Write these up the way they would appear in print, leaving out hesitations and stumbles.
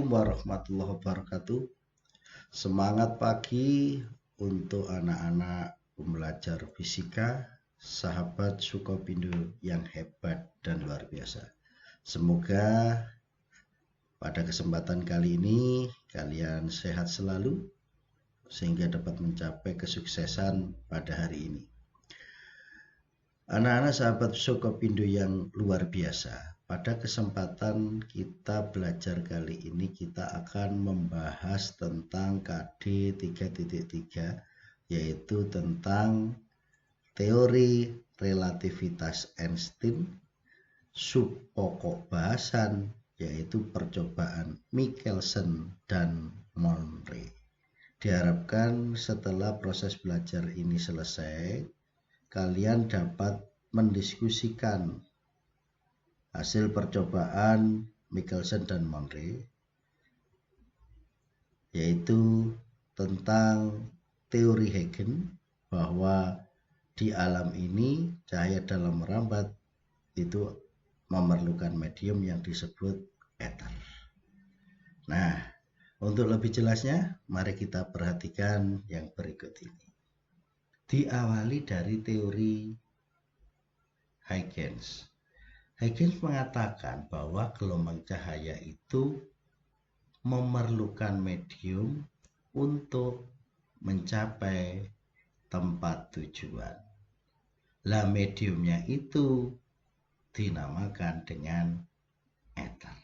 Assalamualaikum warahmatullahi wabarakatuh. Semangat pagi untuk anak-anak pembelajar fisika, sahabat Sukopindo yang hebat dan luar biasa. Semoga pada kesempatan kali ini kalian sehat selalu sehingga dapat mencapai kesuksesan pada hari ini. Anak-anak sahabat Sukopindo yang luar biasa. Pada kesempatan kita belajar kali ini kita akan membahas tentang KD 3.3 yaitu tentang teori relativitas Einstein, subpokok bahasan yaitu percobaan Michelson dan Monroe. Diharapkan setelah proses belajar ini selesai, kalian dapat mendiskusikan hasil percobaan Michelson dan Monroe, yaitu tentang teori Huygens bahwa di alam ini cahaya dalam merambat itu memerlukan medium yang disebut ether. Nah, untuk lebih jelasnya, mari kita perhatikan yang berikut ini. Diawali dari teori Huygens. Huygens mengatakan bahwa gelombang cahaya itu memerlukan medium untuk mencapai tempat tujuan. Lah mediumnya itu dinamakan dengan ether.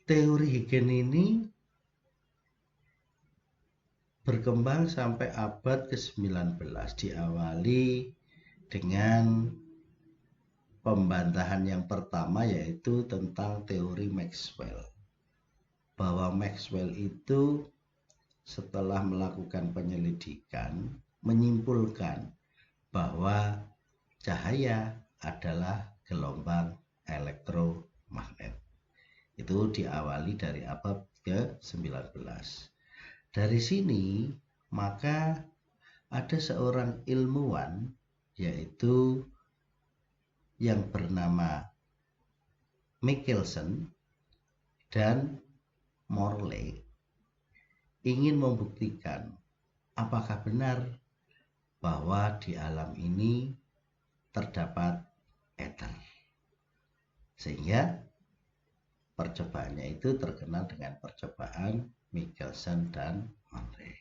Teori Huygens ini berkembang sampai abad ke-19, diawali dengan pembantahan yang pertama yaitu tentang teori Maxwell. Bahwa Maxwell itu setelah melakukan penyelidikan menyimpulkan bahwa cahaya adalah gelombang elektromagnet. Itu diawali dari abad ke-19. Dari sini maka ada seorang ilmuwan yaitu yang bernama Michelson dan Morley ingin membuktikan apakah benar bahwa di alam ini terdapat ether. Sehingga percobaannya itu terkenal dengan percobaan Michelson dan Morley.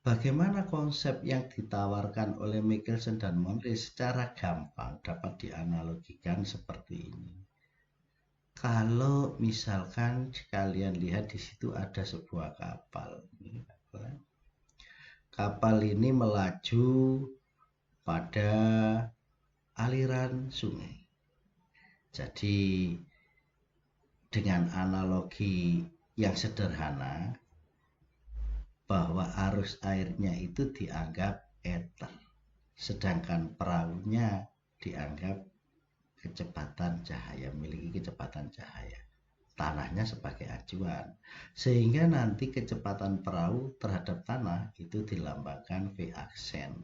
Bagaimana konsep yang ditawarkan oleh Michelson dan Monroe secara gampang dapat dianalogikan seperti ini. Kalau misalkan kalian lihat di situ ada sebuah kapal. Kapal ini melaju pada aliran sungai. Jadi dengan analogi yang sederhana, bahwa arus airnya itu dianggap ether, sedangkan perahunya dianggap kecepatan cahaya, memiliki kecepatan cahaya, tanahnya sebagai acuan, sehingga nanti kecepatan perahu terhadap tanah itu dilambangkan V aksen,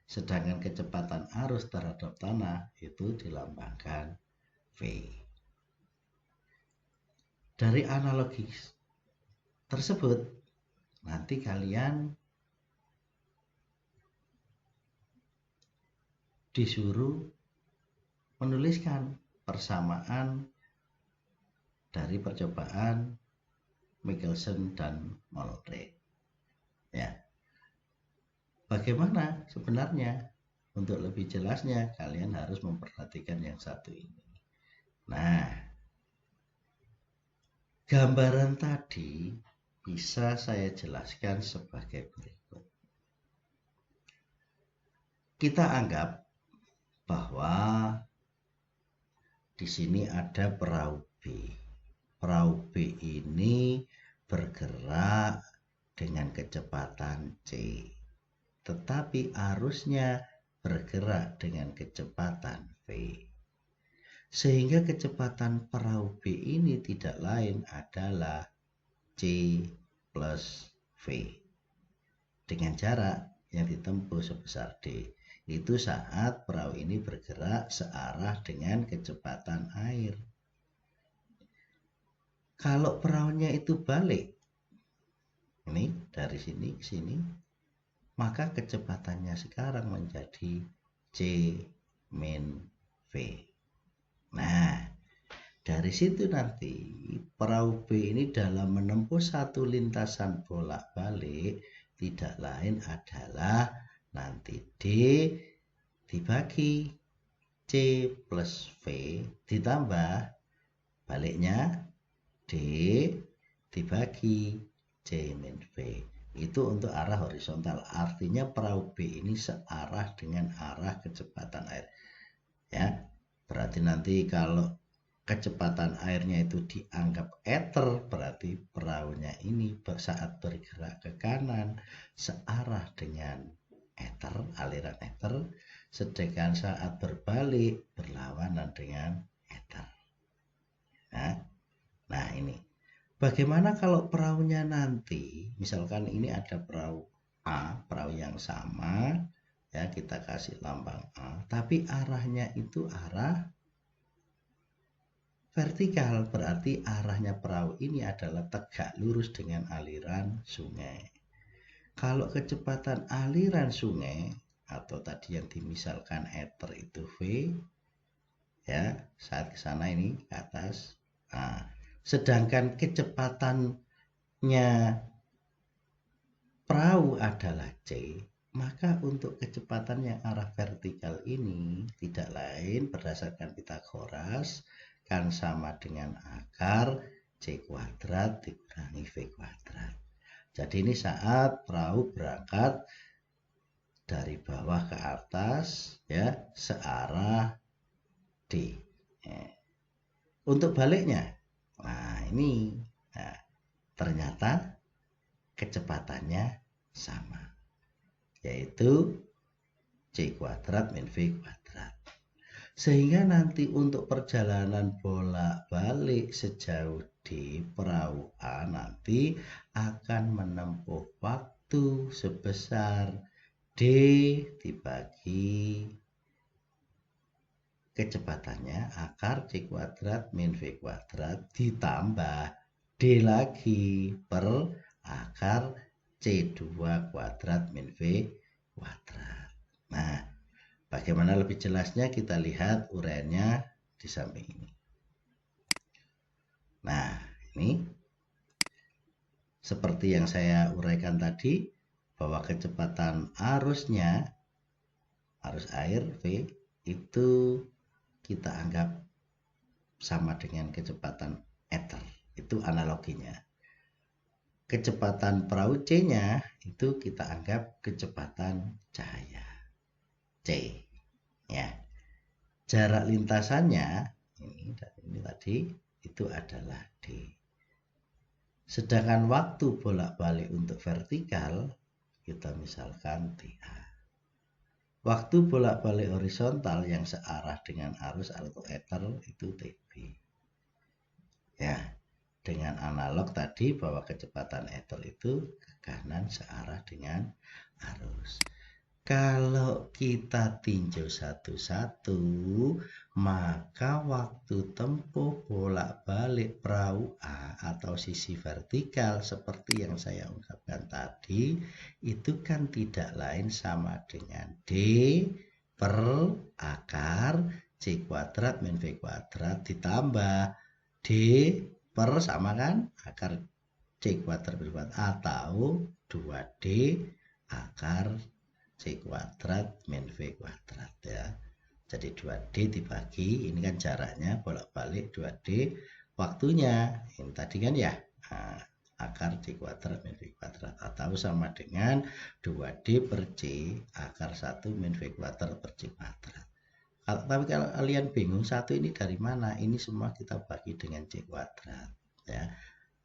sedangkan kecepatan arus terhadap tanah itu dilambangkan V. Dari analogi tersebut nanti kalian disuruh menuliskan persamaan dari percobaan Michelson dan Monroe. Ya. Bagaimana sebenarnya? Untuk lebih jelasnya kalian harus memperhatikan yang satu ini. Nah, gambaran tadi bisa saya jelaskan sebagai berikut. Kita anggap bahwa di sini ada perahu B. Perahu B ini bergerak dengan kecepatan C, tetapi arusnya bergerak dengan kecepatan V. Sehingga kecepatan perahu B ini tidak lain adalah C plus V dengan jarak yang ditempuh sebesar D. Itu saat perahu ini bergerak searah dengan kecepatan air. Kalau perahunya itu balik, ini dari sini ke sini, maka kecepatannya sekarang menjadi C min V. Nah, dari situ nanti perahu B ini dalam menempuh satu lintasan bolak-balik tidak lain adalah nanti D dibagi C plus V ditambah baliknya D dibagi C min V. Itu untuk arah horizontal. Artinya perahu B ini searah dengan arah kecepatan air. Ya, berarti nanti kalau kecepatan airnya itu dianggap ether, berarti perahunya ini saat bergerak ke kanan searah dengan ether, aliran ether, sedangkan saat berbalik berlawanan dengan ether. Nah ini, bagaimana kalau perahunya nanti, misalkan ini ada perahu A, perahu yang sama, ya kita kasih lambang A, tapi arahnya itu arah vertikal, berarti arahnya perahu ini adalah tegak lurus dengan aliran sungai. Kalau kecepatan aliran sungai atau tadi yang dimisalkan ether itu V, ya saat ke sana ini ke atas. Nah, sedangkan kecepatannya perahu adalah C, maka untuk kecepatan yang arah vertikal ini tidak lain berdasarkan Pitagoras kan sama dengan akar C kuadrat dikurangi V kuadrat. Jadi ini saat perahu berangkat dari bawah ke atas ya searah D. Untuk baliknya, nah ini ternyata kecepatannya sama, yaitu C kuadrat min V kuadrat. Sehingga nanti untuk perjalanan bolak-balik sejauh D, perahu A nanti akan menempuh waktu sebesar D dibagi kecepatannya akar C kuadrat min V kuadrat ditambah D lagi per akar C2 kuadrat min V kuadrat. Nah, bagaimana lebih jelasnya kita lihat uraiannya di samping ini. Nah, ini seperti yang saya uraikan tadi bahwa kecepatan arusnya, arus air V itu kita anggap sama dengan kecepatan ether. Itu analoginya. Kecepatan perahu C-nya itu kita anggap kecepatan cahaya C. Ya. Jarak lintasannya ini tadi itu adalah D. Sedangkan waktu bolak-balik untuk vertikal kita misalkan TA. Waktu bolak-balik horizontal yang searah dengan arus atau ether itu TB. Ya, dengan analog tadi bahwa kecepatan ether itu ke kanan searah dengan arus. Kalau kita tinjau satu-satu, maka waktu tempuh bolak-balik perahu A atau sisi vertikal seperti yang saya ungkapkan tadi, itu kan tidak lain sama dengan D per akar C kuadrat min V kuadrat ditambah D per sama kan akar C kuadrat min V kuadrat atau 2D akar C kuadrat min V kuadrat ya. Jadi 2D dibagi, ini kan jaraknya bolak-balik 2D, waktunya ini tadi kan ya akar C kuadrat min V kuadrat atau sama dengan 2D per C akar 1 min V kuadrat per C kuadrat. Tapi kalau kalian bingung satu ini dari mana, ini semua kita bagi dengan C kuadrat ya.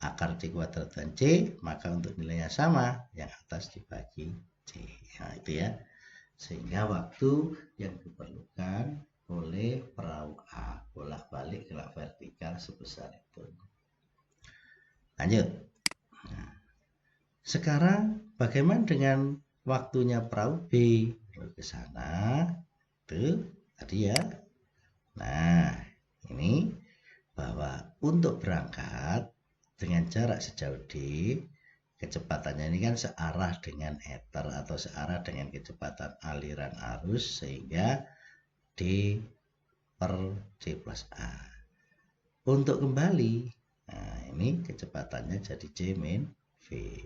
Akar C kuadrat dan C, maka untuk nilainya sama, yang atas dibagi C. Nah, itu ya. Sehingga waktu yang diperlukan oleh perahu A bolak-balik gerak vertikal sebesar itu. Lanjut. Nah, sekarang bagaimana dengan waktunya perahu B ke sana? Itu tadi ya. Nah, ini bahwa untuk berangkat dengan jarak sejauh d, kecepatannya ini kan searah dengan ether atau searah dengan kecepatan aliran arus, sehingga d per d plus a. Untuk kembali, nah ini kecepatannya jadi c min v.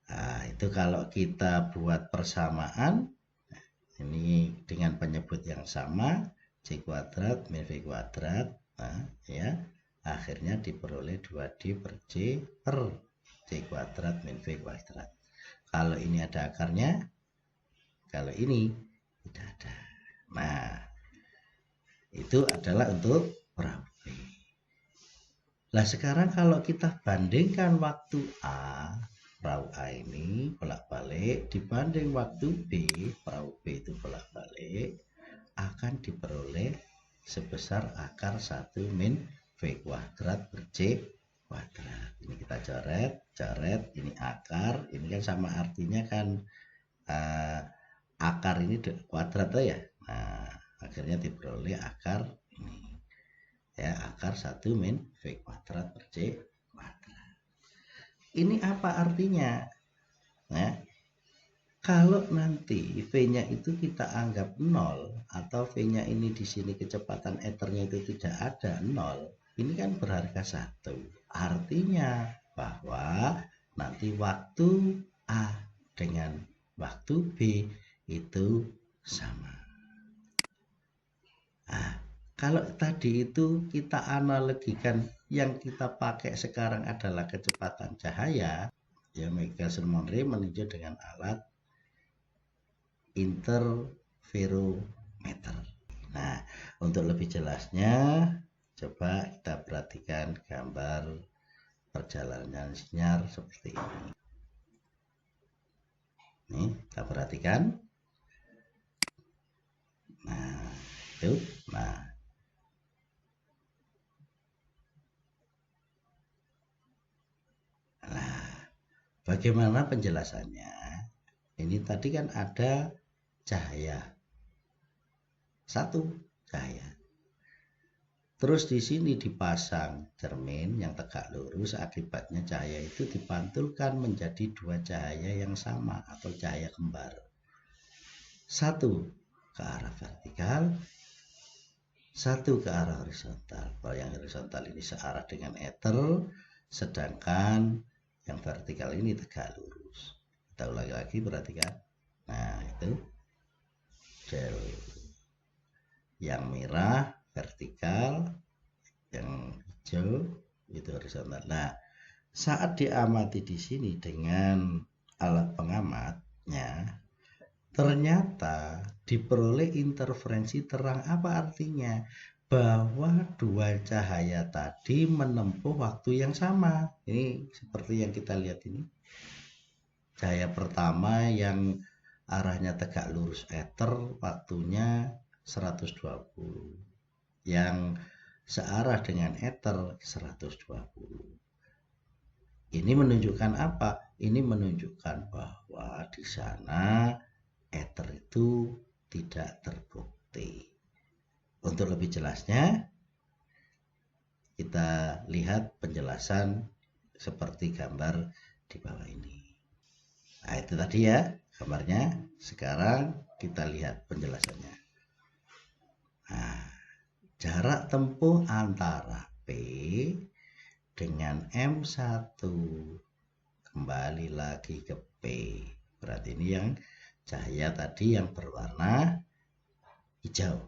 Nah, itu kalau kita buat persamaan, ini dengan penyebut yang sama, c kuadrat min v kuadrat, nah, ya, akhirnya diperoleh 2d per c per c kuadrat min v kuadrat. Kalau ini ada akarnya, kalau ini tidak ada. Nah, itu adalah untuk perahu B. Nah, sekarang kalau kita bandingkan waktu A, perahu A ini bolak-balik dibanding waktu B, perahu B itu bolak-balik, akan diperoleh sebesar akar 1 min V kuadrat per C kuadrat. Ini kita coret, ini akar, ini kan sama artinya kan akar ini kuadrat ya. Nah, akhirnya diperoleh akar ini. Ya, akar 1 min V kuadrat per C kuadrat. Ini apa artinya? Nah, kalau nanti V-nya itu kita anggap 0 atau V-nya ini di sini kecepatan ethernya itu tidak ada 0, ini kan berharga 1. Artinya bahwa nanti waktu A dengan waktu B itu sama. Nah, kalau tadi itu kita analogikan, yang kita pakai sekarang adalah kecepatan cahaya, ya Michelson-Morley meninjau dengan alat interferometer. Nah, untuk lebih jelasnya, coba kita perhatikan gambar perjalanan sinyal seperti ini. Nih, kita perhatikan. Nah, itu. Nah, bagaimana penjelasannya? Ini tadi kan ada cahaya. Satu cahaya. Terus di sini dipasang cermin yang tegak lurus, akibatnya cahaya itu dipantulkan menjadi dua cahaya yang sama atau cahaya kembar. Satu ke arah vertikal, satu ke arah horizontal. Kalau yang horizontal ini searah dengan ether, sedangkan yang vertikal ini tegak lurus. Kita ulangi lagi, perhatikan. Nah, itu del. Yang merah vertikal, yang hijau itu horizontal. Nah, saat diamati di sini dengan alat pengamatnya, ternyata diperoleh interferensi terang. Apa artinya? Bahwa dua cahaya tadi menempuh waktu yang sama. Ini seperti yang kita lihat ini. Cahaya pertama yang arahnya tegak lurus ether, waktunya 120. Yang searah dengan ether 120. Ini menunjukkan apa? Ini menunjukkan bahwa di sana ether itu tidak terbukti. Untuk lebih jelasnya, kita lihat penjelasan seperti gambar di bawah ini. Nah, itu tadi ya gambarnya. Sekarang kita lihat penjelasannya. Nah, jarak tempuh antara P dengan M1 kembali lagi ke P. Berarti ini yang cahaya tadi yang berwarna hijau,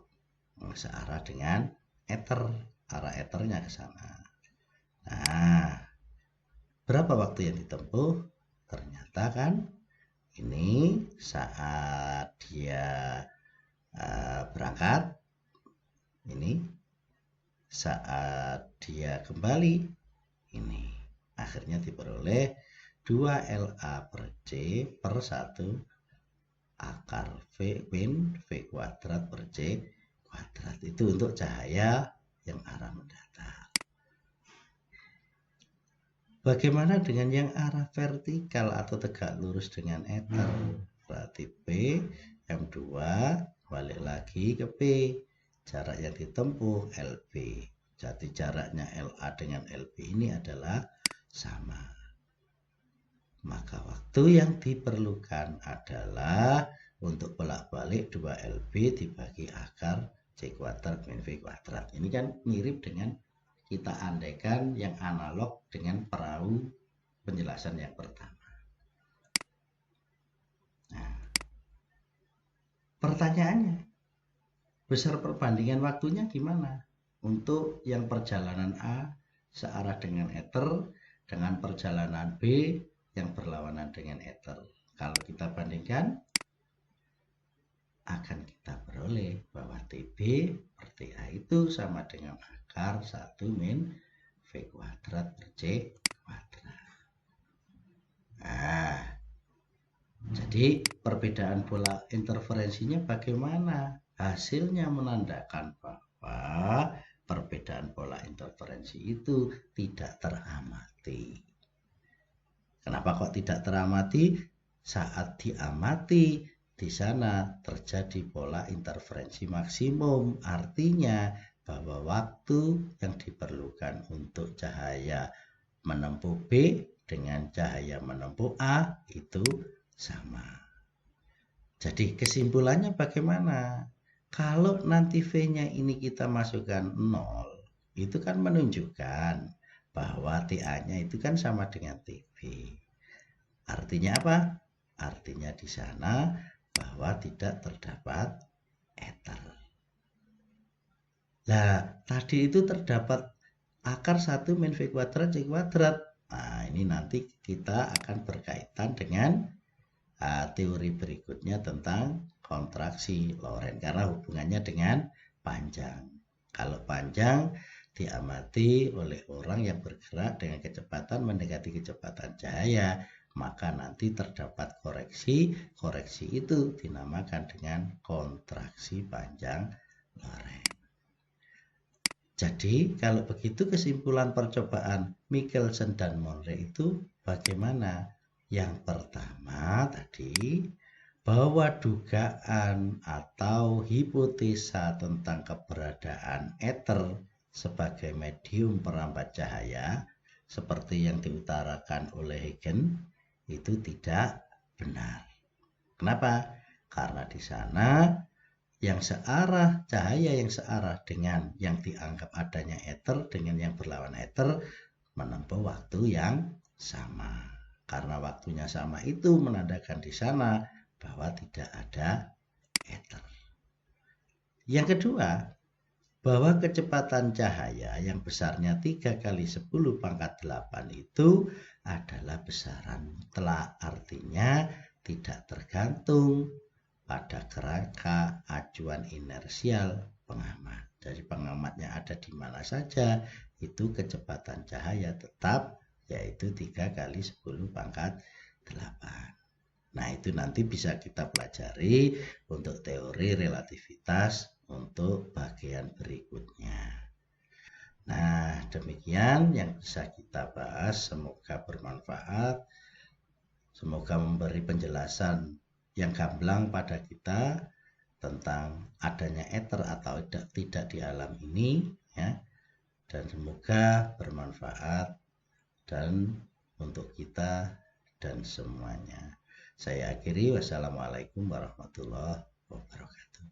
searah dengan ether, arah ethernya ke sana. Nah, berapa waktu yang ditempuh? Ternyata kan ini saat dia berangkat, ini saat dia kembali, ini akhirnya diperoleh 2LA per C per 1 akar V min V kuadrat per C kuadrat. Itu untuk cahaya yang arah mendatar. Bagaimana dengan yang arah vertikal atau tegak lurus dengan ether? Berarti P M2 balik lagi ke P. Jarak yang ditempuh LB. Jadi jaraknya LA dengan LB ini adalah sama. Maka waktu yang diperlukan adalah untuk bolak-balik 2LB dibagi akar C kuadrat min V kuadrat. Ini kan mirip dengan kita andaikan yang analog dengan perahu penjelasan yang pertama. Nah, pertanyaannya, besar perbandingan waktunya gimana? Untuk yang perjalanan A searah dengan ether dengan perjalanan B yang berlawanan dengan ether. Kalau kita bandingkan, akan kita peroleh bahwa TB per TA itu sama dengan akar 1 min V kuadrat per C kuadrat. Nah, jadi perbedaan pola interferensinya bagaimana? Hasilnya menandakan bahwa perbedaan pola interferensi itu tidak teramati. Kenapa kok tidak teramati? Saat diamati, di sana terjadi pola interferensi maksimum. Artinya bahwa waktu yang diperlukan untuk cahaya menempuh B dengan cahaya menempuh A itu sama. Jadi kesimpulannya bagaimana? Kalau nanti V-nya ini kita masukkan 0, itu kan menunjukkan bahwa TA-nya itu kan sama dengan TB. Artinya apa? Artinya di sana bahwa tidak terdapat ether. Nah, tadi itu terdapat akar 1 min V kuadrat C kuadrat. Nah, ini nanti kita akan berkaitan dengan teori berikutnya tentang kontraksi Lorentz karena hubungannya dengan panjang. Kalau panjang diamati oleh orang yang bergerak dengan kecepatan mendekati kecepatan cahaya, maka nanti terdapat koreksi. Koreksi itu dinamakan dengan kontraksi panjang Lorentz. Jadi kalau begitu kesimpulan percobaan Michelson dan Monroe itu bagaimana? Yang pertama tadi, bahwa dugaan atau hipotesa tentang keberadaan ether sebagai medium perambat cahaya seperti yang diutarakan oleh Huygens itu tidak benar. Kenapa? Karena di sana yang searah, cahaya yang searah dengan yang dianggap adanya ether dengan yang berlawan ether menempuh waktu yang sama. Karena waktunya sama itu menandakan di sana bahwa tidak ada ether. Yang kedua, bahwa kecepatan cahaya yang besarnya 3 kali 10 pangkat 8 itu adalah besaran mutlak. Artinya tidak tergantung pada kerangka acuan inersial pengamat. Jadi pengamatnya ada di mana saja, itu kecepatan cahaya tetap yaitu 3 kali 10 pangkat 8. Nah, itu nanti bisa kita pelajari untuk teori relativitas untuk bagian berikutnya. Nah, demikian yang bisa kita bahas. Semoga bermanfaat. Semoga memberi penjelasan yang gamblang pada kita tentang adanya ether atau tidak di alam ini, ya. Dan semoga bermanfaat dan untuk kita dan semuanya. Saya akhiri, wassalamualaikum warahmatullahi wabarakatuh.